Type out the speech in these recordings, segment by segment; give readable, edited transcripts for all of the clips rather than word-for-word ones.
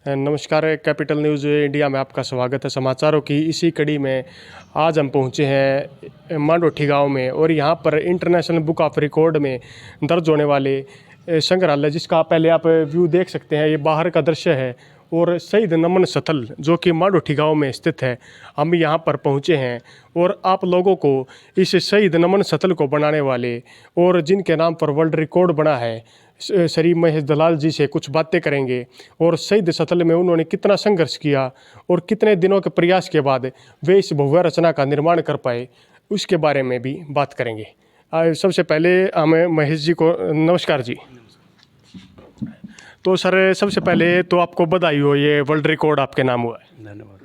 नमस्कार, capital news India में आपका स्वागत है। समाचारों की इसी कड़ी में आज हम पहुंचे हैं मांडोठी गांव में और यहां पर इंटरनेशनल बुक ऑफ रिकॉर्ड में दर्ज होने वाले संग्रहालय, जिसका पहले आप व्यू देख सकते हैं। ये बाहर का दृश्य है और शहीद नमन स्थल जो कि मांडोठी गांव में स्थित है, हम यहां पर पहुंचे हैं और आप लोगों को इस शहीद नमन स्थल को बनाने वाले और जिनके नाम पर वर्ल्ड रिकॉर्ड बना है श्री महेश दलाल जी से कुछ बातें करेंगे और शहीद स्थल में उन्होंने कितना संघर्ष किया और कितने दिनों के प्रयास के बाद वे इस भव्य रचना का निर्माण कर पाए, उसके बारे में भी बात करेंगे। सबसे पहले हमें महेश जी को नमस्कार जी। तो सर, सबसे पहले तो आपको बधाई हो, ये वर्ल्ड रिकॉर्ड आपके नाम हुआ है। धन्यवाद।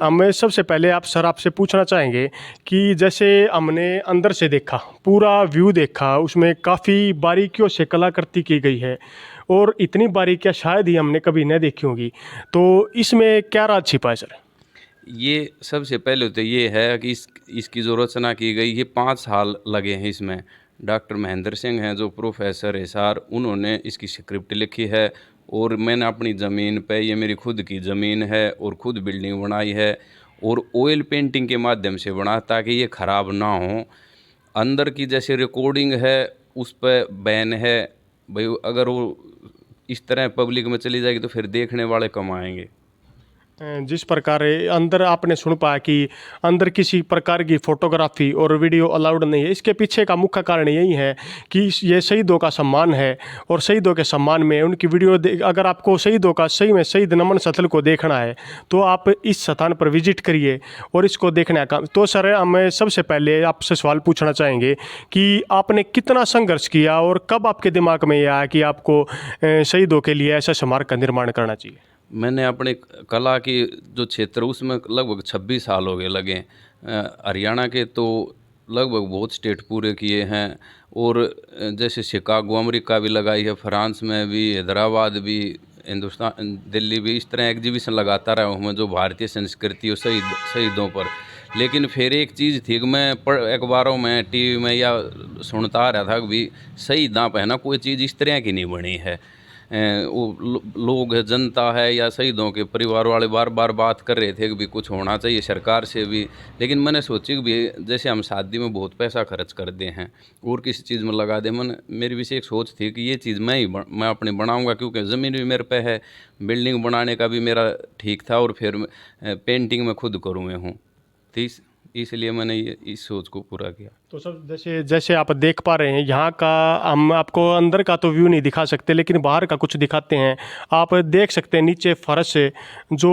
मैं सबसे पहले आपसे पूछना चाहेंगे कि जैसे हमने अंदर से देखा, पूरा व्यू देखा, उसमें काफ़ी बारीकियों से कलाकृति की गई है और इतनी बारीकियाँ शायद ही हमने कभी न देखी होगी। तो इसमें क्या राज छिपा है सर? ये सबसे पहले तो ये है कि इसकी जो रचना की गई, ये 5 साल लगे हैं इसमें। डॉक्टर महेंद्र सिंह हैं जो प्रोफेसर है सर, उन्होंने इसकी स्क्रिप्ट लिखी है और मैंने अपनी ज़मीन पे, ये मेरी खुद की ज़मीन है और खुद बिल्डिंग बनाई है और ऑयल पेंटिंग के माध्यम से बना ताकि ये ख़राब ना हो। अंदर की जैसे रिकॉर्डिंग है उस पर बैन है भाई, अगर वो इस तरह पब्लिक में चली जाएगी तो फिर देखने वाले कम आएंगे। जिस प्रकार अंदर आपने सुन पाया कि अंदर किसी प्रकार की फोटोग्राफी और वीडियो अलाउड नहीं है, इसके पीछे का मुख्य कारण यही है कि ये शहीदों का सम्मान है और शहीदों के सम्मान में उनकी वीडियो अगर आपको शहीदों का सही में शहीद नमन स्थल को देखना है तो आप इस स्थान पर विजिट करिए और इसको देखने का। तो सर, हमें सबसे पहले आपसे सवाल पूछना चाहेंगे कि आपने कितना संघर्ष किया और कब आपके दिमाग में यह आया कि आपको शहीदों के लिए ऐसा स्मारक का निर्माण करना चाहिए? मैंने अपने कला की जो क्षेत्र उसमें लगभग 26 साल हो गए लगे। हरियाणा के तो लगभग बहुत स्टेट पूरे किए हैं और जैसे शिकागो अमेरिका भी लगाई है, फ्रांस में भी, हैदराबाद भी, हिंदुस्तान दिल्ली भी, इस तरह एग्जीबिशन लगाता रहा हूँ मैं जो भारतीय संस्कृति और शहीदों पर। लेकिन फिर एक चीज़ थी कि मैं अखबारों में, टीवी में या सुनता आ रहा था कि भी शहीद आप है ना, कोई चीज़ इस तरह की नहीं बनी है। वो लोग जनता है या शहीदों के परिवार वाले बार बार बात कर रहे थे कि भी कुछ होना चाहिए सरकार से भी। लेकिन मैंने सोची कि भी जैसे हम शादी में बहुत पैसा खर्च करते हैं और किसी चीज़ में लगा दे, मेरी भी एक सोच थी कि ये चीज़ मैं अपनी बनाऊंगा, क्योंकि ज़मीन भी मेरे पे है, बिल्डिंग बनाने का भी मेरा ठीक था और फिर पेंटिंग में खुद करूँ मैं हूँ, तो इसलिए मैंने ये इस सोच को पूरा किया। तो सब जैसे आप देख पा रहे हैं, यहाँ का हम आपको अंदर का तो व्यू नहीं दिखा सकते लेकिन बाहर का कुछ दिखाते हैं। आप देख सकते हैं नीचे फर्श है जो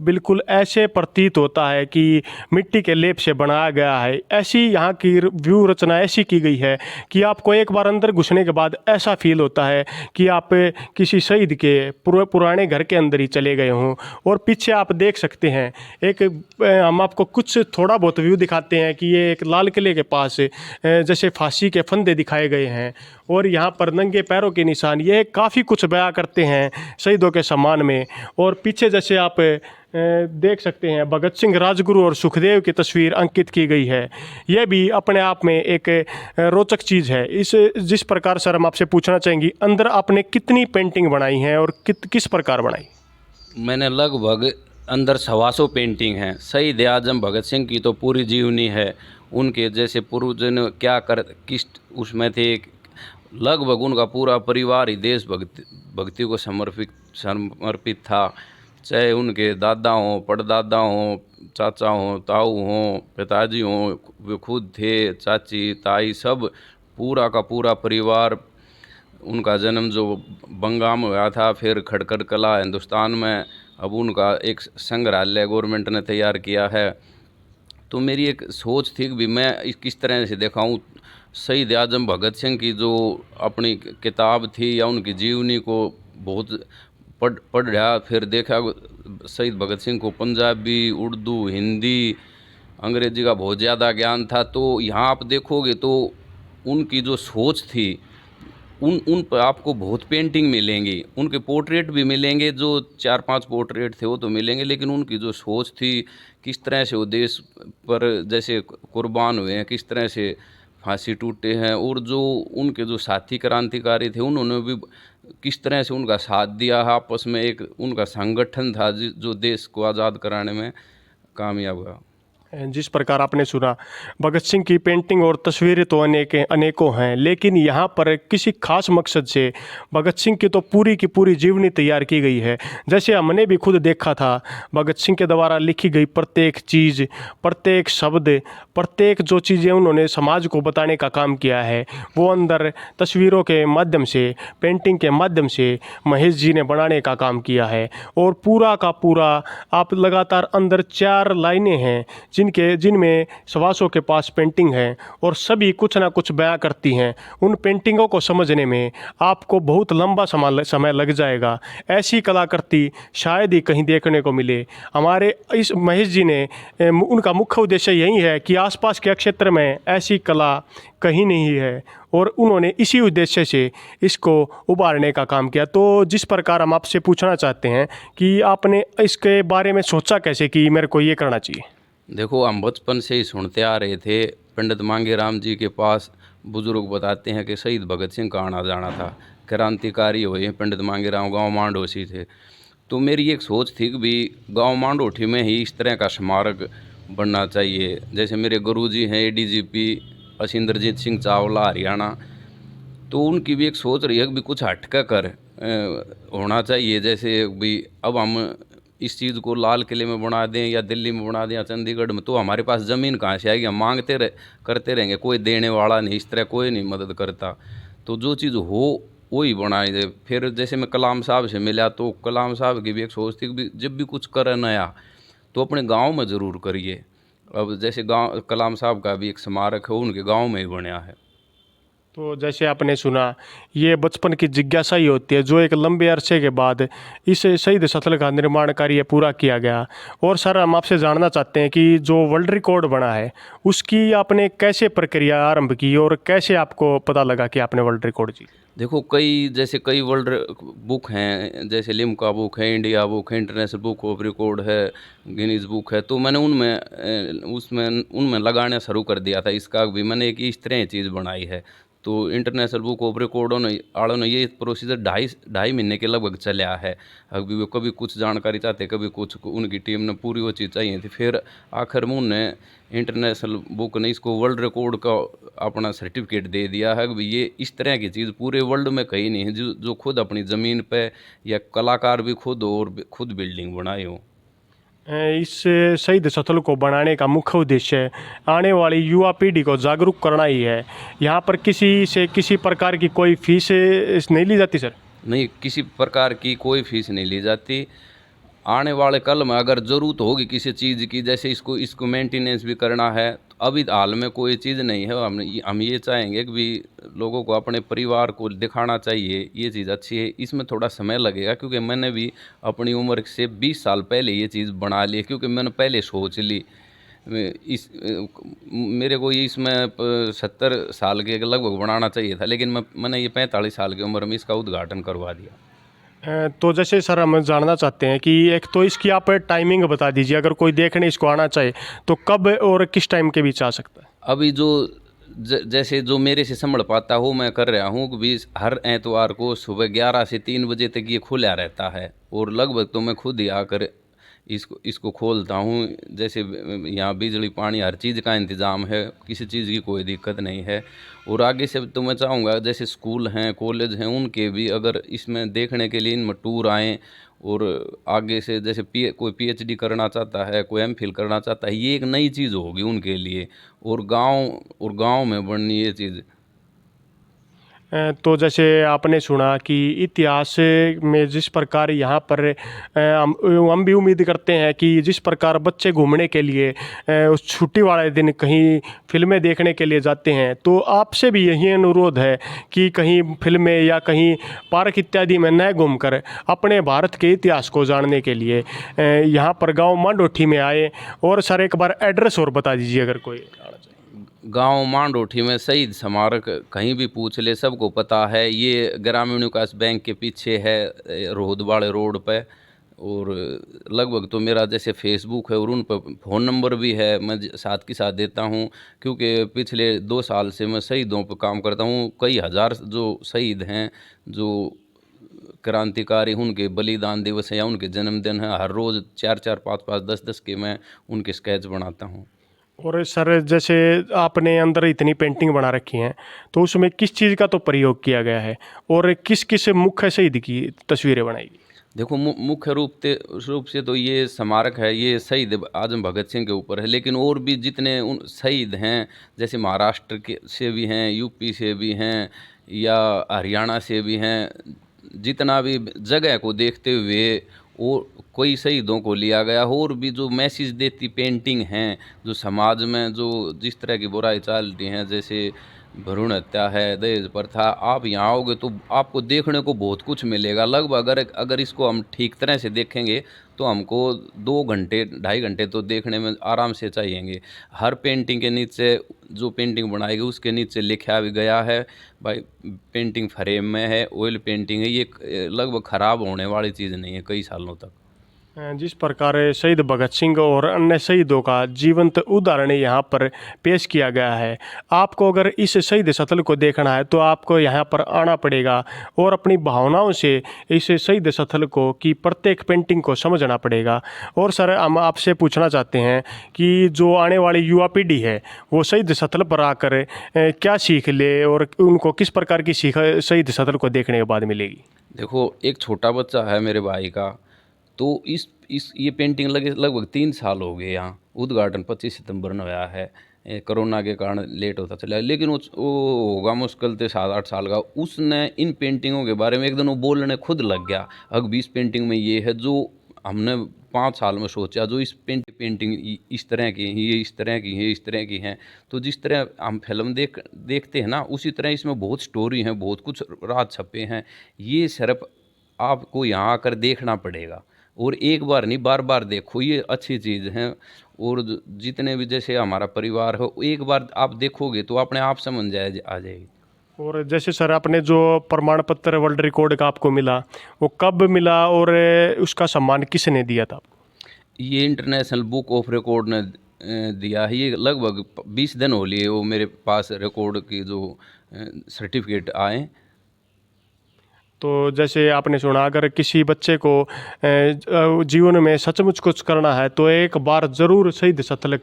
बिल्कुल ऐसे प्रतीत होता है कि मिट्टी के लेप से बनाया गया है। ऐसी यहाँ की व्यू रचना ऐसी की गई है कि आपको एक बार अंदर घुसने के बाद ऐसा फील होता है कि आप किसी शहीद के पुराने घर के अंदर ही चले गए हों। और पीछे आप देख सकते हैं एक हम आपको कुछ थोड़ा बहुत व्यू दिखाते हैं कि ये एक लाल किले के पास जैसे फांसी के फंदे दिखाए गए हैं और यहाँ पर नंगे पैरों के निशान, ये काफ़ी कुछ बयां करते हैं शहीदों के सम्मान में। और पीछे जैसे आप देख सकते हैं भगत सिंह, राजगुरु और सुखदेव की तस्वीर अंकित की गई है। यह भी अपने आप में एक रोचक चीज़ है। जिस प्रकार सर हम आपसे पूछना चाहेंगे, अंदर आपने कितनी पेंटिंग बनाई हैं और किस प्रकार बनाई? मैंने लगभग अंदर 125 पेंटिंग हैं। शहीद आजम भगत सिंह की तो पूरी जीवनी है, उनके जैसे पूर्वजों ने क्या कर किस उसमें थे, लगभग उनका पूरा परिवार ही देश भक्ति को समर्पित था। चाहे उनके दादा हों, परदादा हों, चाचा हों, ताऊ हों, पिताजी हों, वे खुद थे, चाची, ताई, सब पूरा का पूरा परिवार। उनका जन्म जो बंगाम हुआ था, फिर खड़कर कला हिंदुस्तान में, अब उनका एक संग्रहालय गवर्नमेंट ने तैयार किया है। तो मेरी एक सोच थी कि भी मैं किस तरह से दिखाऊं शहीद आजम भगत सिंह की जो अपनी किताब थी या उनकी जीवनी को बहुत पढ़ा, फिर देखा शहीद भगत सिंह को पंजाबी, उर्दू, हिंदी, अंग्रेजी का बहुत ज़्यादा ज्ञान था। तो यहाँ आप देखोगे तो उनकी जो सोच थी, उन पर आपको बहुत पेंटिंग मिलेंगी, उनके पोर्ट्रेट भी मिलेंगे, जो 4-5 पोर्ट्रेट थे वो तो मिलेंगे, लेकिन उनकी जो सोच थी, किस तरह से वो देश पर जैसे कुर्बान हुए हैं, किस तरह से फांसी टूटे हैं, और जो उनके जो साथी क्रांतिकारी थे उन्होंने भी किस तरह से उनका साथ दिया है, आपस में एक उनका संगठन था जो देश को आज़ाद कराने में कामयाब हुआ। जिस प्रकार आपने सुना, भगत सिंह की पेंटिंग और तस्वीरें तो अनेकों हैं, लेकिन यहाँ पर किसी खास मकसद से भगत सिंह की तो पूरी की पूरी जीवनी तैयार की गई है। जैसे हमने भी खुद देखा था, भगत सिंह के द्वारा लिखी गई प्रत्येक चीज़, प्रत्येक शब्द, प्रत्येक जो चीज़ें उन्होंने समाज को बताने का काम किया है, वो अंदर तस्वीरों के माध्यम से, पेंटिंग के माध्यम से महेश जी ने बनाने का काम किया है। और पूरा का पूरा आप लगातार अंदर 4 लाइनें हैं जिनमें सवासों के पास पेंटिंग है और सभी कुछ ना कुछ बयां करती हैं। उन पेंटिंगों को समझने में आपको बहुत लंबा समय लग जाएगा। ऐसी कलाकृति शायद ही कहीं देखने को मिले। हमारे इस महेश जी ने उनका मुख्य उद्देश्य यही है कि आसपास के क्षेत्र में ऐसी कला कहीं नहीं है, और उन्होंने इसी उद्देश्य से इसको उभारने का काम किया। तो जिस प्रकार हम आपसे पूछना चाहते हैं कि आपने इसके बारे में सोचा कैसे कि मेरे को ये करना चाहिए? देखो, हम बचपन से ही सुनते आ रहे थे, पंडित मांगेराम जी के पास बुजुर्ग बताते हैं कि शहीद भगत सिंह का आना जाना था, क्रांतिकारी हुए पंडित मांगेराम गांव मांडोसी थे। तो मेरी एक सोच थी कि भी गांव मांडोठी में ही इस तरह का स्मारक बनना चाहिए। जैसे मेरे गुरुजी हैं एडीजीपी असिंदरजीत सिंह चावला हरियाणा, तो उनकी भी एक सोच रही है कि भी कुछ हटका कर होना चाहिए। जैसे भी अब हम इस चीज़ को लाल किले में बना दें या दिल्ली में बना दें या चंडीगढ़ में, तो हमारे पास ज़मीन कहाँ से आएगी? हम करते रहेंगे, कोई देने वाला नहीं, इस तरह कोई नहीं मदद करता। तो जो चीज़ हो वो ही बनाई दे। फिर जैसे मैं कलाम साहब से मिला, तो कलाम साहब की भी एक सोच थी कि जब भी कुछ करे नया तो अपने गांव में ज़रूर करिए। अब जैसे गांव कलाम साहब का भी एक स्मारक है, उनके गांव में ही बनया है। तो जैसे आपने सुना, ये बचपन की जिज्ञासा ही होती है जो एक लंबे अरसे के बाद इस शहीद स्थल का निर्माण कार्य पूरा किया गया। और सर, हम आपसे जानना चाहते हैं कि जो वर्ल्ड रिकॉर्ड बना है उसकी आपने कैसे प्रक्रिया आरंभ की और कैसे आपको पता लगा कि आपने वर्ल्ड रिकॉर्ड जी? देखो, कई वर्ल्ड बुक हैं, जैसे लिम्का बुक है, इंडिया बुक है, इंटरनेशनल बुक ऑफ रिकॉर्ड है, गिनीज बुक है। तो मैंने उनमें लगाना शुरू कर दिया था इसका भी, मैंने एक इस तरह चीज़ बनाई है। तो इंटरनेशनल बुक ऑफ रिकॉर्ड आड़ों ने ये प्रोसीजर ढाई महीने के लगभग चला है। अभी वो कभी कुछ जानकारी चाहते, कभी कुछ, उनकी टीम ने पूरी वो चीज़ चाहिए थी। फिर आखिर में उनने इंटरनेशनल बुक ने इसको वर्ल्ड रिकॉर्ड का अपना सर्टिफिकेट दे दिया है कि ये इस तरह की चीज़ पूरे वर्ल्ड में कहीं नहीं है जो खुद अपनी ज़मीन पे, या कलाकार भी खुद हो और खुद बिल्डिंग बनाए हो। इस शहीद स्थल को बनाने का मुख्य उद्देश्य आने वाली युवा पीढ़ी को जागरूक करना ही है। यहाँ पर किसी से किसी प्रकार की कोई फीस नहीं ली जाती सर? नहीं, किसी प्रकार की कोई फीस नहीं ली जाती। आने वाले कल में अगर ज़रूरत होगी किसी चीज़ की, जैसे इसको मेंटेनेंस भी करना है, तो अभी हाल में कोई चीज़ नहीं है। हम ये चाहेंगे कि भी लोगों को अपने परिवार को दिखाना चाहिए ये चीज़ अच्छी है। इसमें थोड़ा समय लगेगा, क्योंकि मैंने भी अपनी उम्र से 20 साल पहले ये चीज़ बना ली, क्योंकि मैंने पहले सोच ली। मेरे को ये इसमें 70 साल के लगभग बनाना चाहिए था, लेकिन मैंने ये 45 साल की उम्र में इसका उद्घाटन करवा दिया। तो जैसे सर, हम जानना चाहते हैं कि एक तो इसकी आप टाइमिंग बता दीजिए, अगर कोई देखने इसको आना चाहे तो कब और किस टाइम के बीच आ सकता है? अभी जैसे जो मेरे से संभल पाता हो मैं कर रहा हूँ कि भी हर एतवार को सुबह 11 से 3 बजे तक ये खुला रहता है, और लगभग तो मैं खुद ही आकर इसको खोलता हूँ। जैसे यहाँ बिजली पानी हर चीज़ का इंतज़ाम है, किसी चीज़ की कोई दिक्कत नहीं है। और आगे से तो मैं चाहूँगा जैसे स्कूल हैं, कॉलेज हैं, उनके भी अगर इसमें देखने के लिए इनमें टूर आएँ, और आगे से जैसे कोई पीएचडी करना चाहता है, कोई एमफिल करना चाहता है, ये एक नई चीज़ होगी उनके लिए। और गांव में बननी ये चीज़। तो जैसे आपने सुना कि इतिहास में जिस प्रकार यहाँ पर हम भी उम्मीद करते हैं कि जिस प्रकार बच्चे घूमने के लिए उस छुट्टी वाले दिन कहीं फिल्में देखने के लिए जाते हैं, तो आपसे भी यही अनुरोध है कि कहीं फिल्में या कहीं पार्क इत्यादि में न घूमकर अपने भारत के इतिहास को जानने के लिए यहाँ पर गांव मांडोठी में आए। और सर एक बार एड्रेस और बता दीजिए अगर कोई। गांव मांडोठी में शहीद स्मारक कहीं भी पूछ ले सबको पता है। ये ग्रामीण विकास बैंक के पीछे है, रोहदवाड़े रोड पे। और लगभग तो मेरा जैसे फेसबुक है और उन पर फ़ोन नंबर भी है, मैं साथ के साथ देता हूँ, क्योंकि पिछले 2 साल से मैं शहीदों पर काम करता हूँ। कई हज़ार जो शहीद हैं, जो क्रांतिकारी, उनके बलिदान दिवस है या उनके जन्मदिन है, हर रोज़ 4-4, 5-5, 10-10 के मैं उनके स्केच बनाता हूँ। और सर जैसे आपने अंदर इतनी पेंटिंग बना रखी हैं, तो उसमें किस चीज़ का तो प्रयोग किया गया है और किस किस मुख्य शहीद की तस्वीरें बनाई गई? देखो मुख्य रूप से तो ये स्मारक है, ये शहीद आजम भगत सिंह के ऊपर है, लेकिन और भी जितने उन शहीद हैं, जैसे महाराष्ट्र के से भी हैं, यूपी से भी हैं या हरियाणा से भी हैं, जितना भी जगह को देखते हुए और कोई शहीदों को लिया गया हो। और भी जो मैसेज देती पेंटिंग हैं, जो समाज में जो जिस तरह की बुराई चल रही हैं, जैसे भ्रूण हत्या है, दहेज प्रथा, आप यहाँ आओगे तो आपको देखने को बहुत कुछ मिलेगा। लगभग अगर इसको हम ठीक तरह से देखेंगे तो हमको 2 घंटे 2.5 घंटे तो देखने में आराम से चाहिएंगे। हर पेंटिंग के नीचे जो पेंटिंग बनाएगी उसके नीचे लिखा भी गया है भाई, पेंटिंग फ्रेम में है, ऑयल पेंटिंग है, ये लगभग ख़राब होने वाली चीज़ नहीं है कई सालों तक। जिस प्रकार शहीद भगत सिंह और अन्य शहीदों का जीवंत उदाहरण यहाँ पर पेश किया गया है, आपको अगर इस शहीद स्थल को देखना है तो आपको यहाँ पर आना पड़ेगा और अपनी भावनाओं से इस शहीद स्थल को की प्रत्येक पेंटिंग को समझना पड़ेगा। और सर हम आपसे पूछना चाहते हैं कि जो आने वाली युवा पीढ़ी है वो शहीद स्थल पर आकर क्या सीख ले और उनको किस प्रकार की सीख शहीद स्थल को देखने के बाद मिलेगी? देखो, एक छोटा बच्चा है मेरे भाई का, तो इस ये पेंटिंग लगे लगभग 3 साल हो गए। यहाँ उद्घाटन 25 सितंबर में हुआ है, कोरोना के कारण लेट होता चला, लेकिन वो होगा मुश्किल से 7-8 साल का। उसने इन पेंटिंगों के बारे में एक दिन वो बोलने खुद लग गया। अब 20 पेंटिंग में ये है जो हमने 5 साल में सोचा, जो इस पेंटिंग इस तरह की, ये इस तरह की है, इस तरह की हैं। तो जिस तरह हम फिल्म देखते हैं ना, उसी तरह इसमें बहुत स्टोरी है, बहुत कुछ राज छपे हैं। ये सिर्फ आपको यहाँ आकर देखना पड़ेगा और एक बार नहीं, बार बार देखो, ये अच्छी चीज़ है। और जितने भी जैसे हमारा परिवार हो, एक बार आप देखोगे तो अपने आप समझ आ जाएगी। और जैसे सर आपने जो प्रमाण पत्र वर्ल्ड रिकॉर्ड का आपको मिला, वो कब मिला और उसका सम्मान किसने दिया था? ये इंटरनेशनल बुक ऑफ रिकॉर्ड ने दिया है। ये लगभग 20 दिन हो लिए वो मेरे पास रिकॉर्ड की जो सर्टिफिकेट आए। तो जैसे आपने सुना, अगर किसी बच्चे को जीवन में सचमुच कुछ करना है तो एक बार ज़रूर शहीद स्थल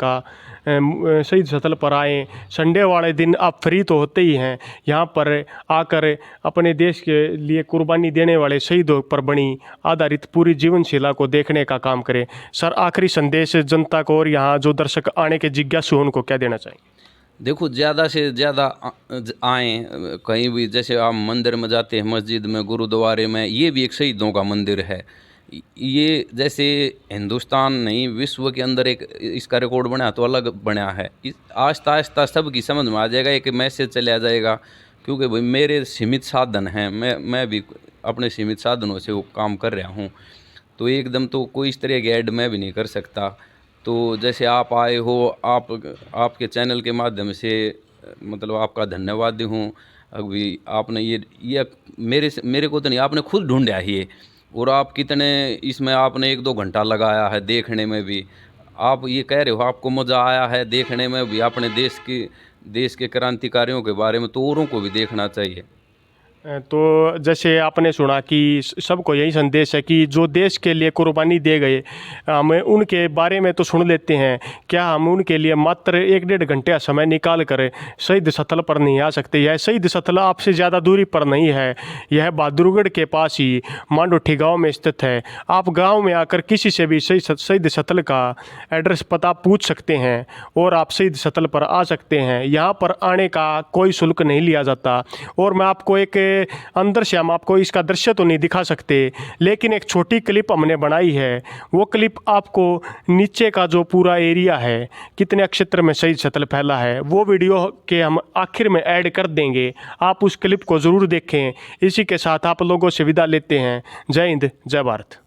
पर आएँ। संडे वाले दिन आप फ्री तो होते ही हैं, यहाँ पर आकर अपने देश के लिए कुर्बानी देने वाले शहीदों पर बनी आधारित पूरी जीवनशीला को देखने का काम करें। सर आखिरी संदेश जनता को और यहाँ जो दर्शक आने के जिज्ञासु उनको क्या देना चाहिए? देखो, ज़्यादा से ज़्यादा आएँ कहीं भी, जैसे आप मंदिर में जाते हैं, मस्जिद में, गुरुद्वारे में, ये भी एक शहीदों का मंदिर है। ये जैसे हिंदुस्तान नहीं, विश्व के अंदर एक इसका रिकॉर्ड बना तो अलग बना है। आहिस्ता आहिस्ता सबकी समझ में आ जाएगा, एक मैसेज चला जाएगा। क्योंकि भाई मेरे सीमित साधन हैं, मैं भी अपने सीमित साधनों से वो काम कर रहा हूँ, तो एकदम तो कोई इस तरह की ऐड मैं भी नहीं कर सकता। तो जैसे आप आए हो, आपके चैनल के माध्यम से मतलब आपका धन्यवाद हूँ। अभी आपने ये मेरे को तो नहीं, आपने खुद ढूंढा ही ये, और आप कितने इसमें आपने 1-2 घंटा लगाया है देखने में भी। आप ये कह रहे हो आपको मज़ा आया है देखने में भी, अपने देश के क्रांतिकारियों के बारे में, तो औरों को भी देखना चाहिए। तो जैसे आपने सुना कि सबको यही संदेश है कि जो देश के लिए कुर्बानी दे गए, हम उनके बारे में तो सुन लेते हैं, क्या हम उनके लिए मात्र 1-1.5 घंटे का समय निकाल कर शहीद स्थल पर नहीं आ सकते? यह शहीद स्थल आपसे ज़्यादा दूरी पर नहीं है, यह बहादुरगढ़ के पास ही मांडोठी गांव में स्थित है। आप गांव में आकर किसी से भी शहीद स्थल का एड्रेस पता पूछ सकते हैं और आप शहीद स्थल पर आ सकते हैं। यहाँ पर आने का कोई शुल्क नहीं लिया जाता। और मैं आपको एक अंदर से, हम आपको इसका दृश्य तो नहीं दिखा सकते, लेकिन एक छोटी क्लिप हमने बनाई है। वो क्लिप आपको नीचे का जो पूरा एरिया है, कितने क्षेत्र में शहीद स्थल फैला है, वो वीडियो के हम आखिर में ऐड कर देंगे। आप उस क्लिप को ज़रूर देखें। इसी के साथ आप लोगों से विदा लेते हैं। जय हिंद, जय भारत।